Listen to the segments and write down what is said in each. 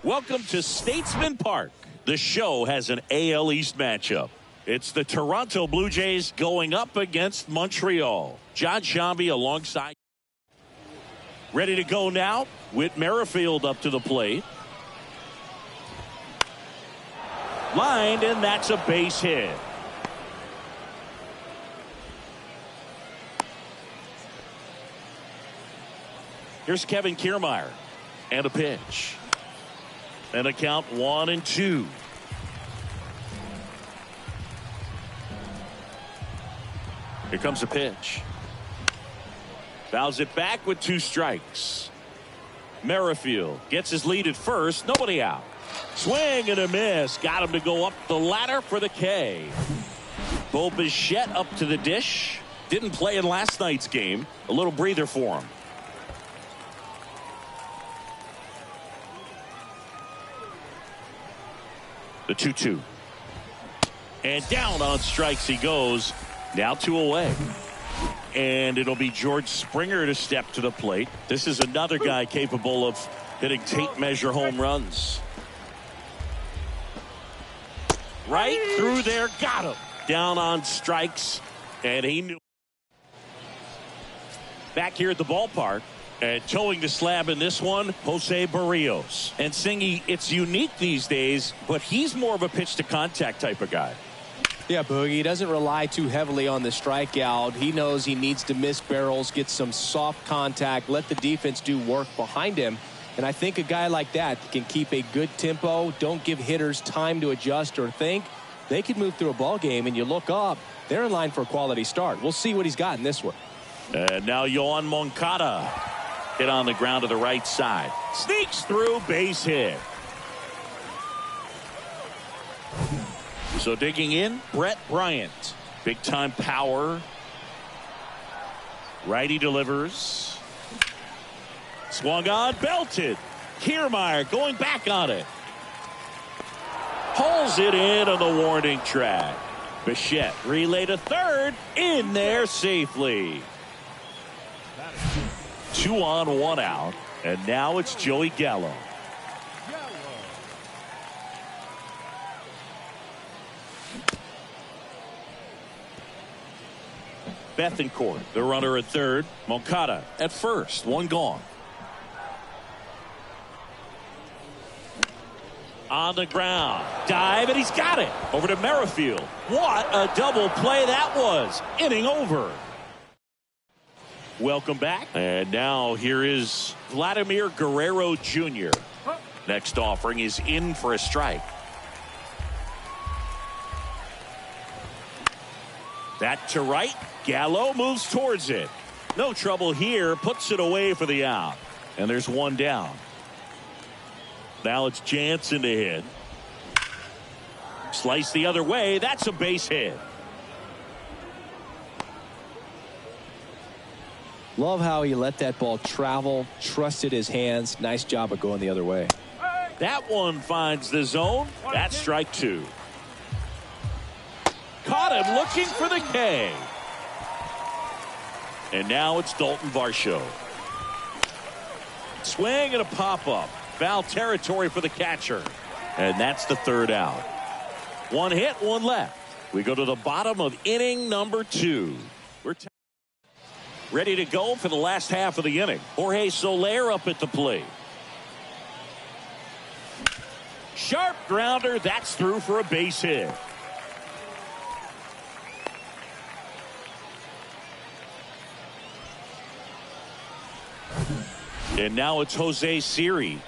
Welcome to Statesman Park. The show has an AL East matchup. It's the Toronto Blue Jays going up against Montreal. John Shambi alongside. Ready to go now. Whit Merrifield up to the plate. Lined, and that's a base hit. Here's Kevin Kiermaier. And a pitch. And a count 1-2. Here comes a pitch. Fouls it back with 2 strikes. Merrifield gets his lead at first. Nobody out. Swing and a miss. Got him to go up the ladder for the K. Bo Bichette up to the dish. Didn't play in last night's game. A little breather for him. The 2-2. And down on strikes he goes. Now 2 away. And it'll be George Springer to step to the plate. This is another guy capable of hitting tape measure home runs. Right through there. Got him. Down on strikes. And he knew. Back here at the ballpark. And towing the slab in this one, Jose Barrios. And Singy, it's unique these days, but he's more of a pitch to contact type of guy. Yeah, Boogie, he doesn't rely too heavily on the strikeout. He knows he needs to miss barrels, get some soft contact, let the defense do work behind him. And I think a guy like that can keep a good tempo, don't give hitters time to adjust or think. They could move through a ball game, and you look up, they're in line for a quality start. We'll see what he's got in this one. And now Yoan Moncada. Hit on the ground to the right side. Sneaks through, base hit. So digging in, Brett Bryant. Big time power. Righty delivers. Swung on, belted. Kiermaier going back on it. Pulls it in on the warning track. Bichette relay to third. In there safely. 2 on, 1 out. And now it's Joey Gallo. Bethancourt, the runner at third. Moncada at first. 1 gone. On the ground. Dive, and he's got it. Over to Merrifield. What a double play that was. Inning over. Welcome back. And now here is Vladimir Guerrero Jr. Next offering is in for a strike. That to right. Gallo moves towards it. No trouble here. Puts it away for the out. And there's 1 down. Now it's Jansen to hit. Slice the other way. That's a base hit. Love how he let that ball travel, trusted his hands. Nice job of going the other way. That one finds the zone. That's strike 2. Caught him looking for the K. And now it's Dalton Varsho. Swing and a pop-up. Foul territory for the catcher. And that's the 3rd out. 1 hit, 1 left. We go to the bottom of inning number 2. We're ready to go for the last half of the inning. Jorge Soler up at the plate. Sharp grounder. That's through for a base hit. And now it's Jose Siri.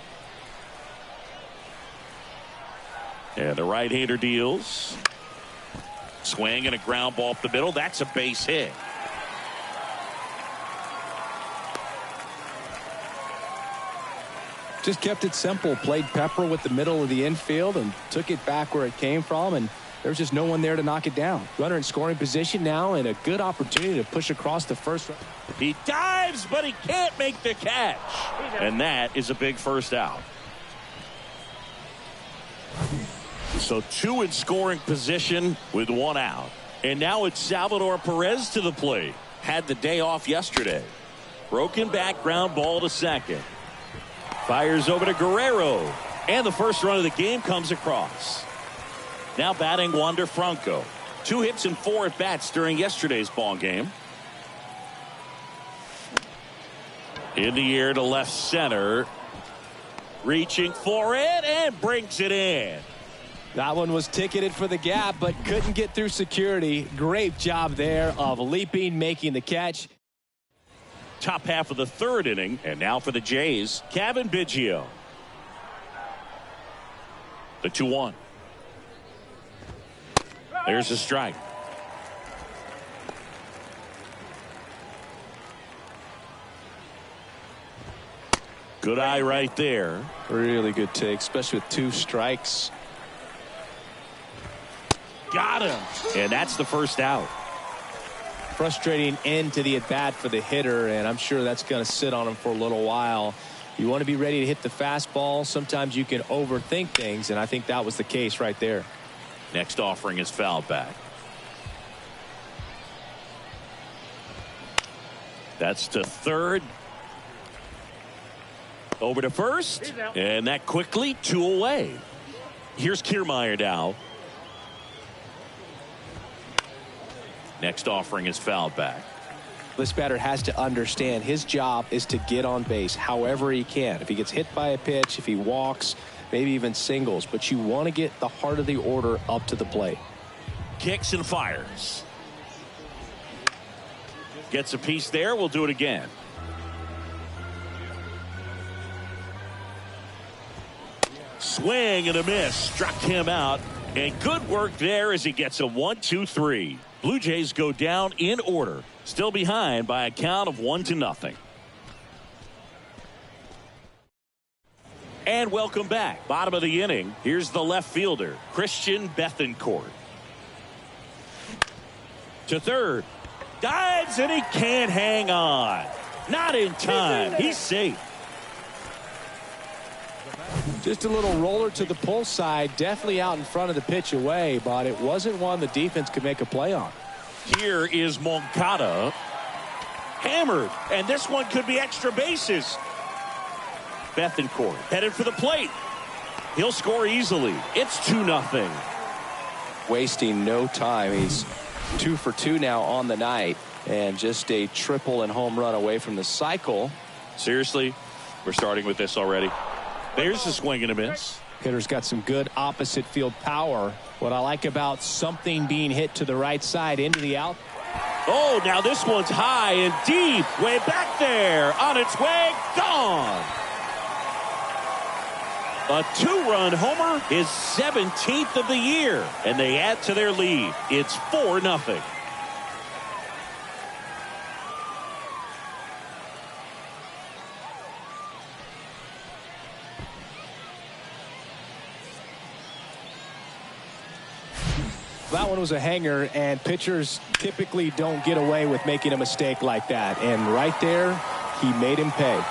And the right-hander deals. Swing and a ground ball up the middle. That's a base hit. Just kept it simple. Played pepper with the middle of the infield and took it back where it came from. And there's just no one there to knock it down. Runner in scoring position now and a good opportunity to push across the first. He dives, but he can't make the catch. And that is a big first out. So 2 in scoring position with 1 out. And now it's Salvador Perez to the plate. Had the day off yesterday. Broken back ground ball to second. Fires over to Guerrero. And the first run of the game comes across. Now batting Wander Franco. 2 hits and 4 at bats during yesterday's ball game. In the air to left center. Reaching for it and brings it in. That one was ticketed for the gap, but couldn't get through security. Great job there of leaping, making the catch. Top half of the 3rd inning, and now for the Jays, Kevin Biggio. The 2-1. There's a strike. Good eye right there. Really good take, especially with 2 strikes. Got him. And that's the first out. Frustrating end to the at-bat for the hitter, and I'm sure that's going to sit on him for a little while. You want to be ready to hit the fastball. Sometimes you can overthink things, and I think that was the case right there. Next offering is fouled back. That's to 3rd. Over to 1st. And that quickly 2 away. Here's Kiermaier now. Next offering is fouled back. This batter has to understand his job is to get on base however he can. If he gets hit by a pitch, if he walks, maybe even singles, but you want to get the heart of the order up to the plate. Kicks and fires. Gets a piece there. We'll do it again. Swing and a miss. Struck him out. And good work there as he gets a 1-2-3. Blue Jays go down in order. Still behind by a count of 1-0. And welcome back. Bottom of the inning. Here's the left fielder, Christian Bethancourt. To 3rd. Dives and he can't hang on. Not in time. He's safe. Just a little roller to the pull side, definitely out in front of the pitch away, but it wasn't one the defense could make a play on. Here is Moncada. Hammered, and this one could be extra bases. Bethancourt headed for the plate. He'll score easily. It's 2-0. Wasting no time. He's 2 for 2 now on the night, and just a triple and home run away from the cycle. Seriously, we're starting with this already. There's a swing and a miss. Hitter's got some good opposite field power. What I like about something being hit to the right side into the out. Oh, now this one's high and deep. Way back there. On its way. Gone. A 2-run homer, his 17th of the year. And they add to their lead. It's 4-0. That one was a hanger, and pitchers typically don't get away with making a mistake like that. And right there, he made him pay.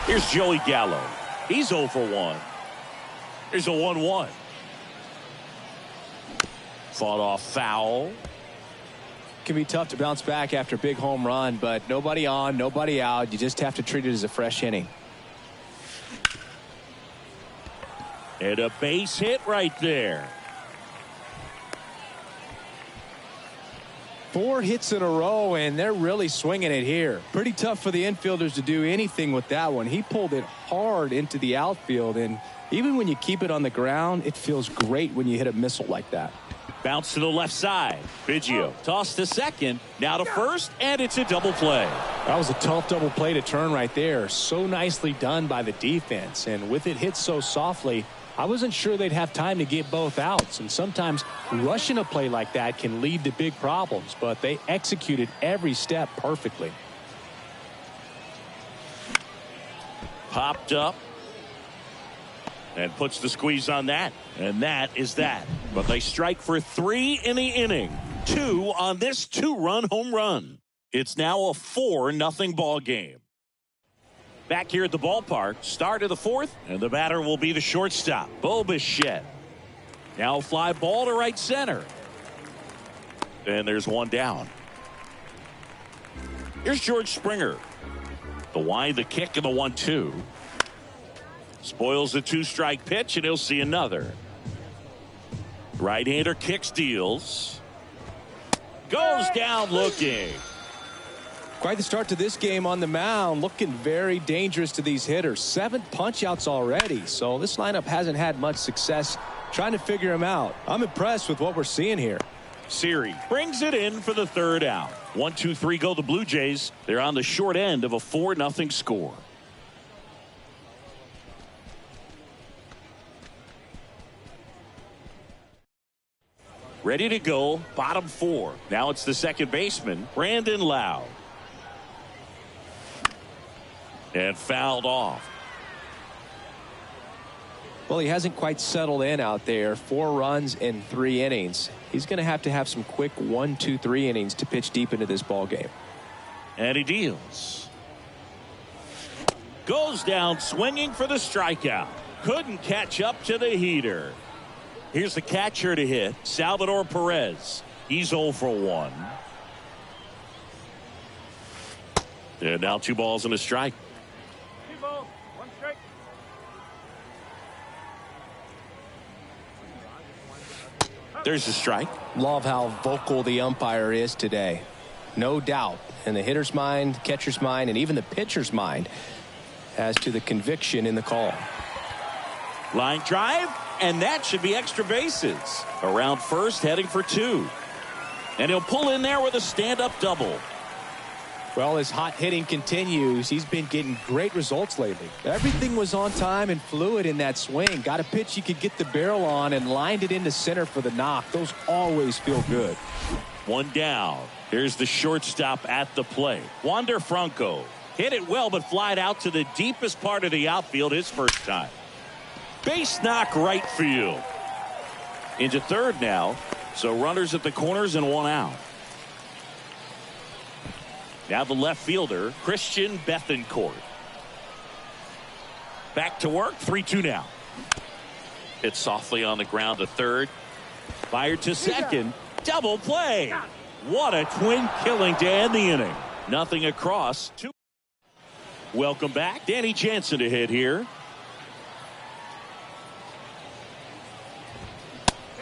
Here's Joey Gallo. He's 0 for 1. Here's a 1-1. Fought off foul. Can be tough to bounce back after a big home run, but nobody on, nobody out. You just have to treat it as a fresh inning. And a base hit right there. 4 hits in a row, and they're really swinging it here. Pretty tough for the infielders to do anything with that one. He pulled it hard into the outfield, and even when you keep it on the ground, it feels great when you hit a missile like that. Bounce to the left side. Biggio tossed to second. Now to first, and it's a double play. That was a tough double play to turn right there. So nicely done by the defense, and with it hit so softly, I wasn't sure they'd have time to get both outs, and sometimes rushing a play like that can lead to big problems, but they executed every step perfectly. Popped up and puts the squeeze on that, and that is that. But they strike for 3 in the inning. 2 on this 2-run home run. It's now a 4-0 ball game. Back here at the ballpark, start of the 4th, and the batter will be the shortstop, Bo Bichette. Now fly ball to right center. And there's one down. Here's George Springer. The wind, the kick, and the 1-2. Spoils the 2-strike pitch, and he'll see another. Right-hander kicks, deals. Goes down looking. Quite the start to this game on the mound. Looking very dangerous to these hitters. 7 punch-outs already. So this lineup hasn't had much success trying to figure him out. I'm impressed with what we're seeing here. Siri brings it in for the 3rd out. 1, 2, 3 go the Blue Jays. They're on the short end of a 4-0 score. Ready to go, bottom 4. Now it's the second baseman, Brandon Lowe. And fouled off. Well, he hasn't quite settled in out there. 4 runs in 3 innings. He's going to have some quick 1, 2, 3 innings to pitch deep into this ball game. And he deals. Goes down swinging for the strikeout. Couldn't catch up to the heater. Here's the catcher to hit, Salvador Perez. He's 0 for 1. And now 2 balls and a strike. 2 balls, 1 strike. There's the strike. Love how vocal the umpire is today. No doubt in the hitter's mind, catcher's mind, and even the pitcher's mind as to the conviction in the call. Line drive, and that should be extra bases. Around first, heading for 2. And he'll pull in there with a stand-up double. Well, his hot hitting continues. He's been getting great results lately. Everything was on time and fluid in that swing. Got a pitch you could get the barrel on and lined it into center for the knock. Those always feel good. 1 down. Here's the shortstop at the plate. Wander Franco hit it well, but flied out to the deepest part of the outfield his first time. Base knock right field. Into third now. So runners at the corners and 1 out. Now the left fielder, Christian Bethancourt. Back to work, 3-2 now. Hit softly on the ground to third. Fired to second. Double play. What a twin killing to end the inning. Nothing across. 2. Welcome back. Danny Jansen to hit here.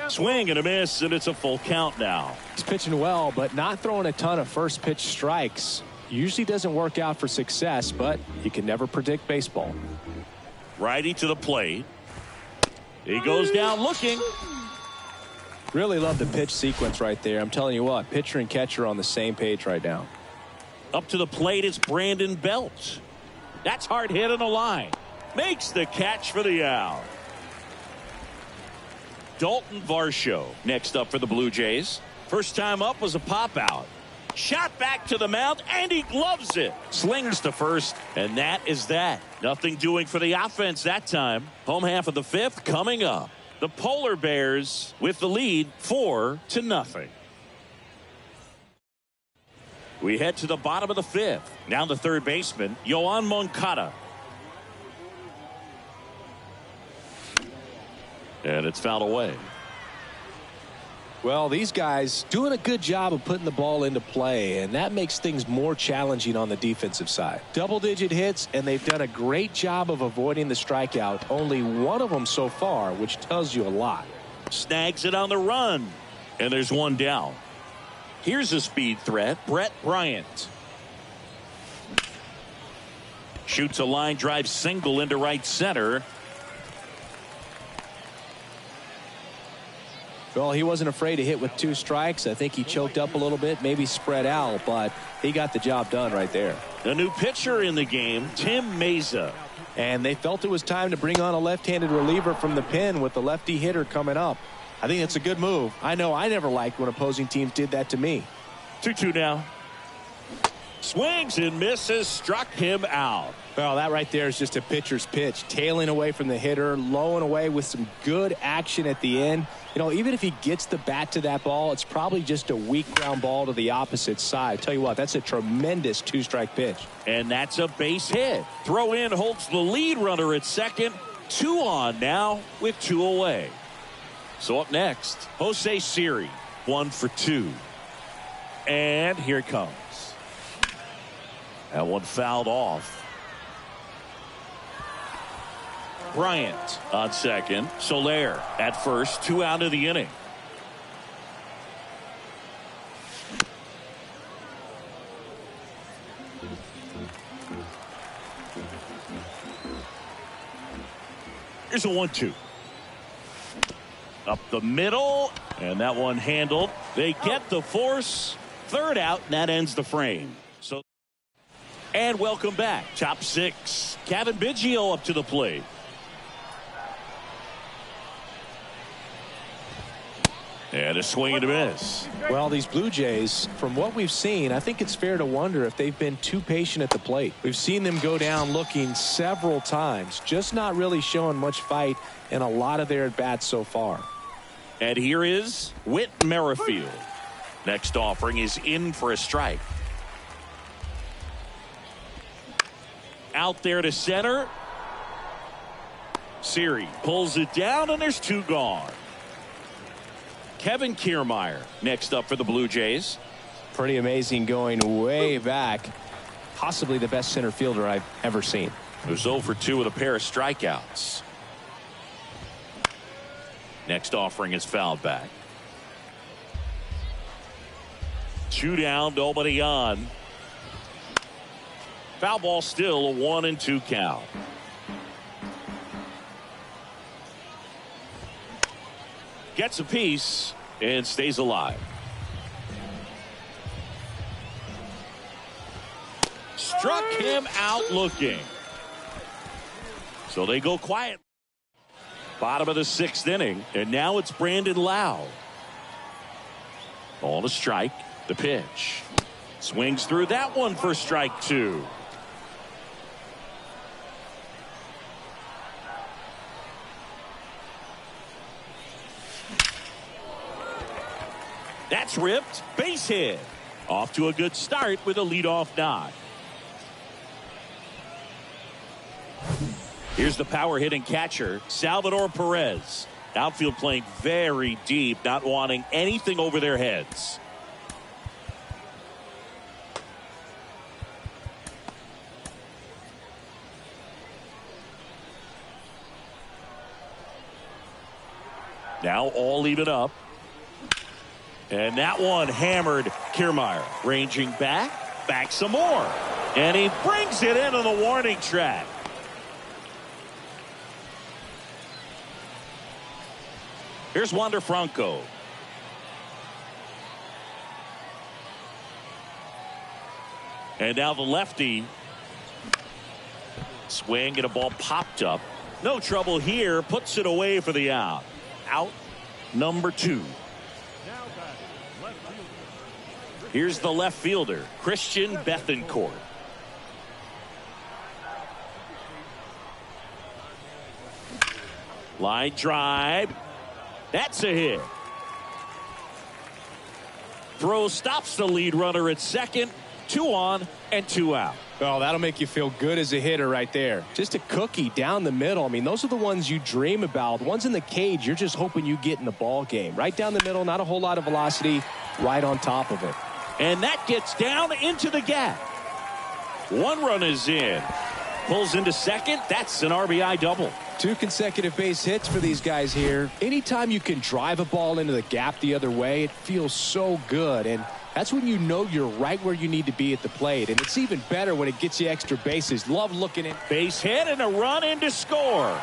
Swing and a miss, and it's a full count now. He's pitching well, but not throwing a ton of first pitch strikes. Usually doesn't work out for success, but you can never predict baseball. Righty to the plate. He goes down looking. Really love the pitch sequence right there. I'm telling you what, pitcher and catcher on the same page right now. Up to the plate is Brandon Belt. That's hard hit on the line. Makes the catch for the out. Dalton Varsho next up for the Blue Jays. First time up was a pop out. Shot back to the mound, and he gloves it. Slings to first, and that is that. Nothing doing for the offense that time. Home half of the 5th coming up. The Polar Bears with the lead 4-0. We head to the bottom of the 5th. Now the third baseman, Yoan Moncada. And it's fouled away. Well, these guys doing a good job of putting the ball into play, and that makes things more challenging on the defensive side. Double-digit hits, and they've done a great job of avoiding the strikeout. Only 1 of them so far, which tells you a lot. Snags it on the run, and there's 1 down. Here's a speed threat, Brett Bryant. Shoots a line drive single into right center. Well, he wasn't afraid to hit with 2 strikes. I think he choked up a little bit, maybe spread out, but he got the job done right there. A new pitcher in the game, Tim Meza. And they felt it was time to bring on a left-handed reliever from the pen with the lefty hitter coming up. I think it's a good move. I know I never liked when opposing teams did that to me. 2-2 now. Swings and misses, struck him out. Well, that right there is just a pitcher's pitch. Tailing away from the hitter, low and away with some good action at the end. You know, even if he gets the bat to that ball, it's probably just a weak ground ball to the opposite side. Tell you what, that's a tremendous 2-strike pitch. And that's a base hit. Throw in holds the lead runner at second. 2 on now with 2 away. So up next, Jose Siri, 1 for 2. And here it comes. That one fouled off. Bryant on second. Soler at first. 2 out of the inning. Here's a 1-2. Up the middle, and that one handled. They get the force. 3rd out, and that ends the frame. So, and welcome back. Top 6. Kevin Biggio up to the plate. And a swing and a miss. Well, these Blue Jays, from what we've seen, I think it's fair to wonder if they've been too patient at the plate. We've seen them go down looking several times, just not really showing much fight in a lot of their at-bats so far. And here is Whit Merrifield. Next offering is in for a strike. Out there to center. Siri pulls it down, and there's 2 gone. Kevin Kiermaier next up for the Blue Jays. Pretty amazing, going way back. Possibly the best center fielder I've ever seen. It was 0 for 2 with a pair of strikeouts. Next offering is fouled back. 2 down, nobody on. Foul ball, still a 1-2 count. Gets a piece and stays alive. Struck him out looking. So they go quiet. Bottom of the 6th inning, and now it's Brandon Lowe. Ball to strike. The pitch. Swings through that one for strike 2. That's ripped. Base hit. Off to a good start with a leadoff knock. Here's the power hitting catcher, Salvador Perez. Outfield playing very deep, not wanting anything over their heads. Now all even up. And that one hammered. Kiermaier ranging back some more. And he brings it into the warning track. Here's Wander Franco. And now the lefty. Swing and a ball popped up. No trouble here. Puts it away for the out. Out number 2. Here's the left fielder, Christian Bethancourt. Line drive. That's a hit. Throw stops the lead runner at second. 2 on and 2 out. Oh, that'll make you feel good as a hitter right there. Just a cookie down the middle. I mean, those are the ones you dream about. The ones in the cage, you're just hoping you get in the ball game. Right down the middle, not a whole lot of velocity, right on top of it. And that gets down into the gap. 1 run is in. Pulls into second. That's an RBI double. 2 consecutive base hits for these guys here. Anytime you can drive a ball into the gap the other way, it feels so good. And that's when you know you're right where you need to be at the plate. And it's even better when it gets you extra bases. Love looking in. Base hit and a run in to score.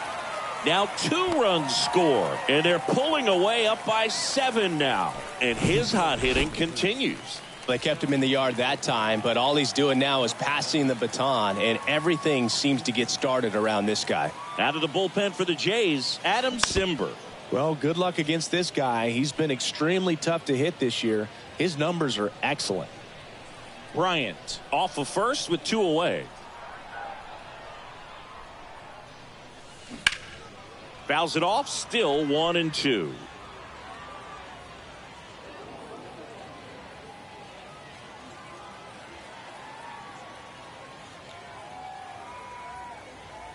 Now 2 runs score. And they're pulling away up by 7 now. And his hot hitting continues. They kept him in the yard that time, but all he's doing now is passing the baton, and everything seems to get started around this guy. Out of the bullpen for the Jays, Adam Simber. Well, good luck against this guy. He's been extremely tough to hit this year. His numbers are excellent. Bryant off of first with 2 away. Fouls it off, still 1-2.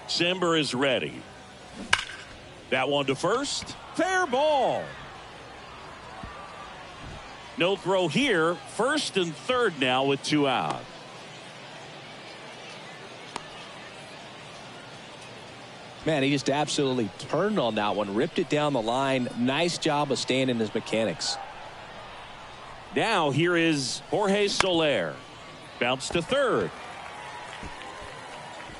Simber is ready. That one to first. Fair ball. No throw here. First and third now with 2 out. Man, he just absolutely turned on that one, ripped it down the line. Nice job of staying in his mechanics. Now here is Jorge Soler. Bounce to third.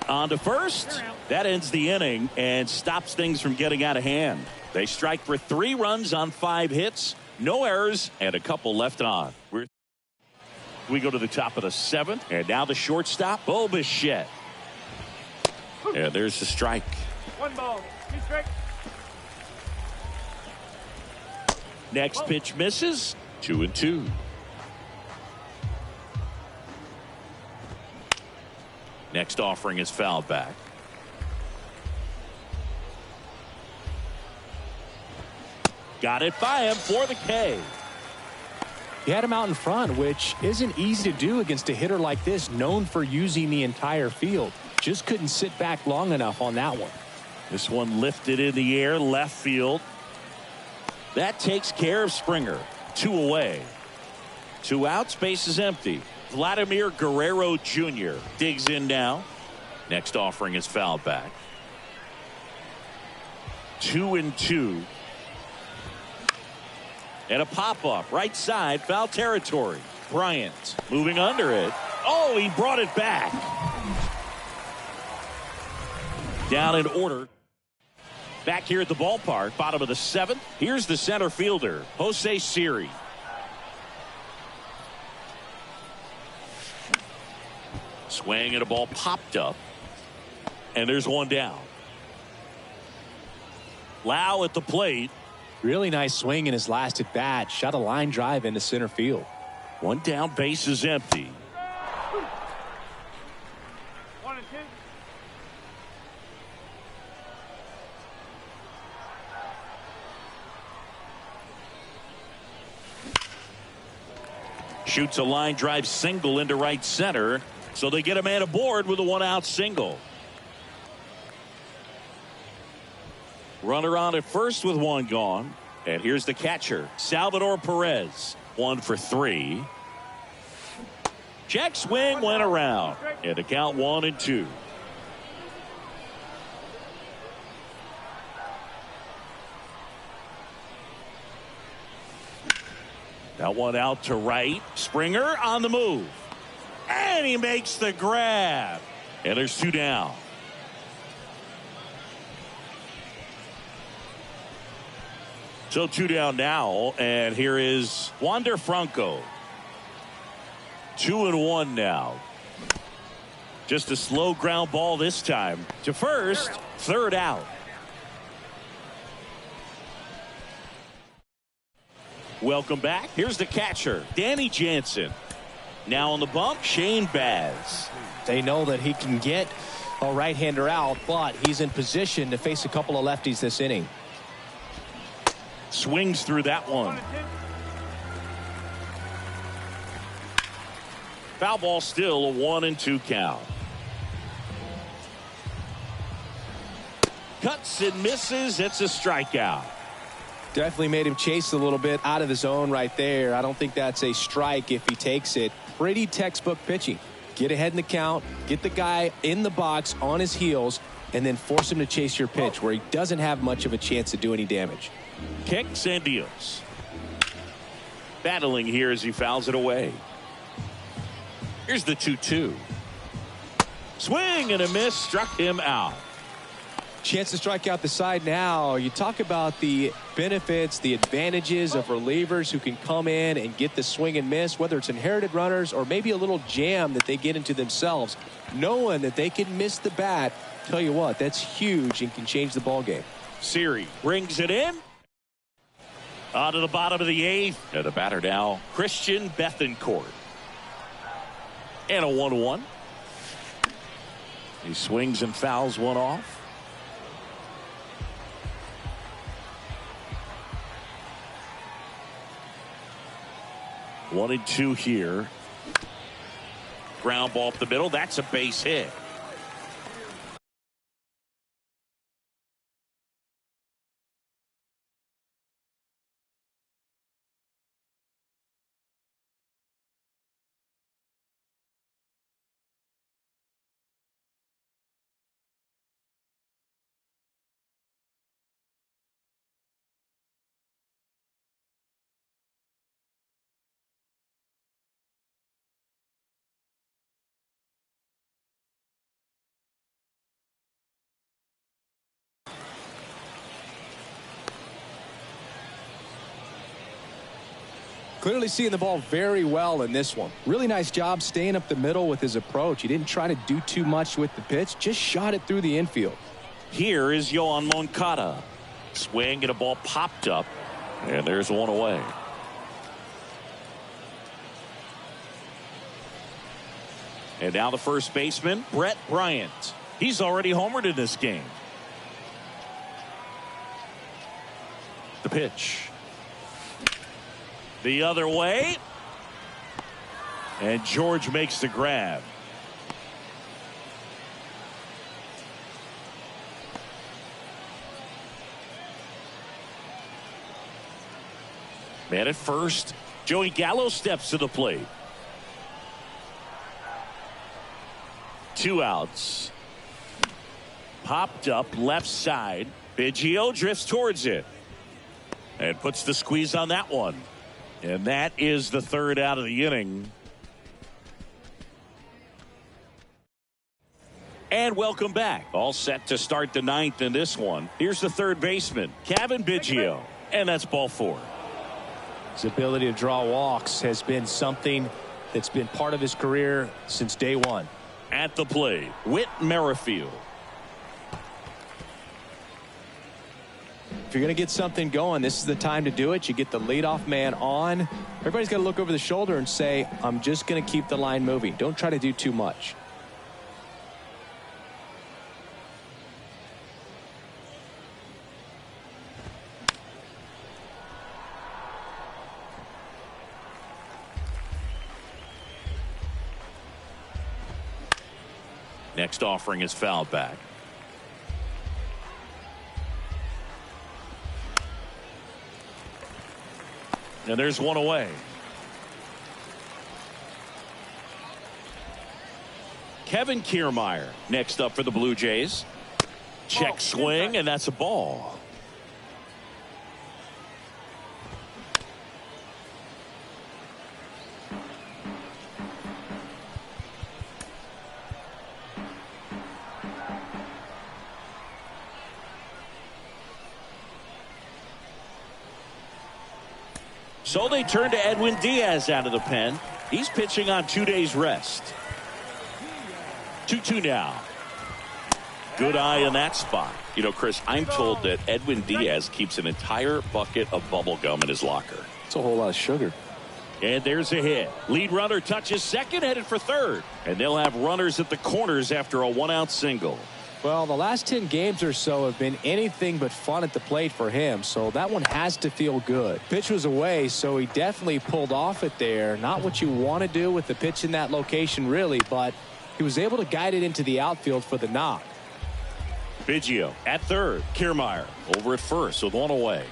On to first. That ends the inning and stops things from getting out of hand. They strike for 3 runs on 5 hits, no errors, and a couple left on. We go to the top of the 7th, and now the shortstop, Bo Bichette. And there's the strike. 1 ball, 2 strikes. Next pitch misses. 2-2. Next offering is fouled back. Got it by him for the K. He had him out in front, which isn't easy to do against a hitter like this, known for using the entire field. Just couldn't sit back long enough on that one. This one lifted in the air, left field. That takes care of Springer. 2 away. 2 outs, base is empty. Vladimir Guerrero Jr. digs in now. Next offering is fouled back. 2-2. And a pop-up right side, foul territory. Bryant moving under it. Oh, he brought it back. Down in order. Back here at the ballpark, bottom of the 7th. Here's the center fielder, Jose Siri. Swing and a ball popped up. And there's one down. Lau at the plate. Really nice swing in his last at bat. Shot a line drive into center field. 1 down, base is empty. 1 and 2. Shoots a line drive single into right center. So they get a man aboard with a 1-out single. Runner on at first with 1 gone. And here's the catcher, Salvador Perez. 1 for 3. Check swing went around. And the count 1-2. That one out to right. Springer on the move. And he makes the grab. And there's 2 down. So 2 down now. And here is Wander Franco. 2-1 now. Just a slow ground ball this time to first. 3rd out. Welcome back. Here's the catcher, Danny Jansen. Now on the bump, Shane Baz. They know that he can get a right-hander out, but he's in position to face a couple of lefties this inning. Swings through that one. Foul ball, still a 1-2 count. Cuts and misses. It's a strikeout. Definitely made him chase a little bit out of the zone right there. I don't think that's a strike if he takes it. Pretty textbook pitching. Get ahead in the count, get the guy in the box on his heels, and then force him to chase your pitch where he doesn't have much of a chance to do any damage. Kicks and deals. Battling here as he fouls it away. Here's the 2-2. Swing and a miss, struck him out. Chance to strike out the side now. You talk about the benefits, the advantages of relievers who can come in and get the swing and miss, whether it's inherited runners or maybe a little jam that they get into themselves. Knowing that they can miss the bat, tell you what, that's huge and can change the ball game. Siri brings it in. On to the bottom of the 8th. And the batter now, Christian Bethancourt. And a 1-1. He swings and fouls one off. One and 2 here. Ground ball up the middle. That's a base hit. Clearly seeing the ball very well in this one. Really nice job staying up the middle with his approach. He didn't try to do too much with the pitch, just shot it through the infield. Here is Yoan Moncada. Swing and a ball popped up, and there's one away. And now the first baseman, Brett Bryant. He's already homered in this game. The pitch. The other way. And George makes the grab. Man at first. Joey Gallo steps to the plate. 2 outs. Popped up left side. Biggio drifts towards it. And puts the squeeze on that one. And that is the third out of the inning. And welcome back. All set to start the ninth in this one. Here's the third baseman, Cavan Biggio. And that's ball 4. His ability to draw walks has been something that's been part of his career since day one. At the plate, Whit Merrifield. If you're going to get something going, this is the time to do it. You get the leadoff man on. Everybody's got to look over the shoulder and say, I'm just going to keep the line moving. Don't try to do too much. Next offering is fouled back. And there's one away. Kevin Kiermaier next up for the Blue Jays. Check swing, and that's a ball. So they turn to Edwin Diaz out of the pen. He's pitching on 2 days rest. 2-2 now. Good eye in that spot. You know, Chris, I'm told that Edwin Diaz keeps an entire bucket of bubble gum in his locker. It's a whole lot of sugar. And there's a hit. Lead runner touches second, headed for third. And they'll have runners at the corners after a 1-out single. Well, the last 10 games or so have been anything but fun at the plate for him, so that one has to feel good. Pitch was away, so he definitely pulled off it there. Not what you want to do with the pitch in that location, really, but he was able to guide it into the outfield for the knock. Biggio at third. Kiermaier over at first with one away.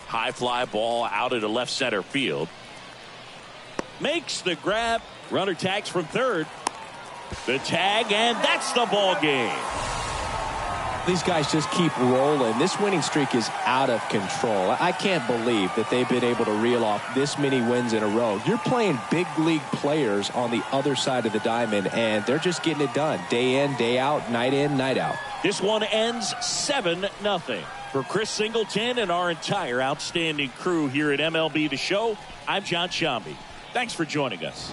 High fly ball out into left center field. Makes the grab. Runner tags from third. The tag, and that's the ball game. These guys just keep rolling. This winning streak is out of control. I can't believe that they've been able to reel off this many wins in a row. You're playing big league players on the other side of the diamond, and they're just getting it done. Day in, day out, night in, night out. This one ends 7-0. For Chris Singleton and our entire outstanding crew here at MLB The Show, I'm John Shambi. Thanks for joining us.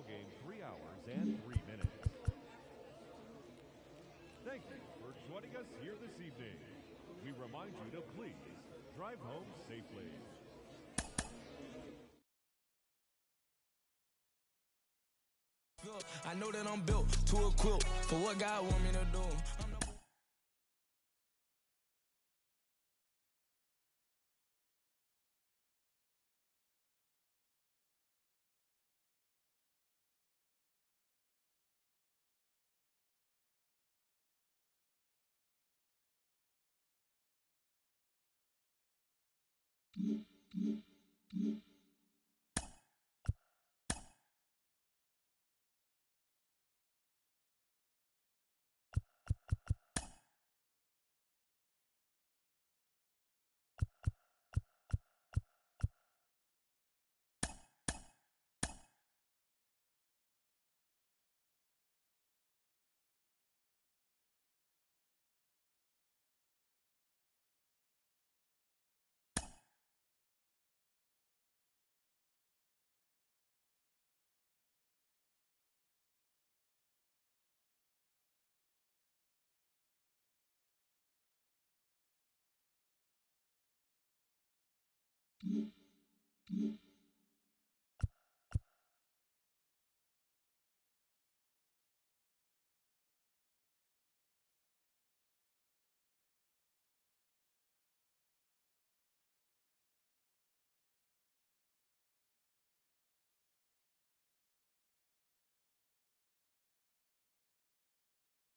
Game 3 hours and 3 minutes. Thank you for joining us here this evening. We remind you to please drive home safely. I know that I'm built to equip for what God want me to do. Mm-hmm.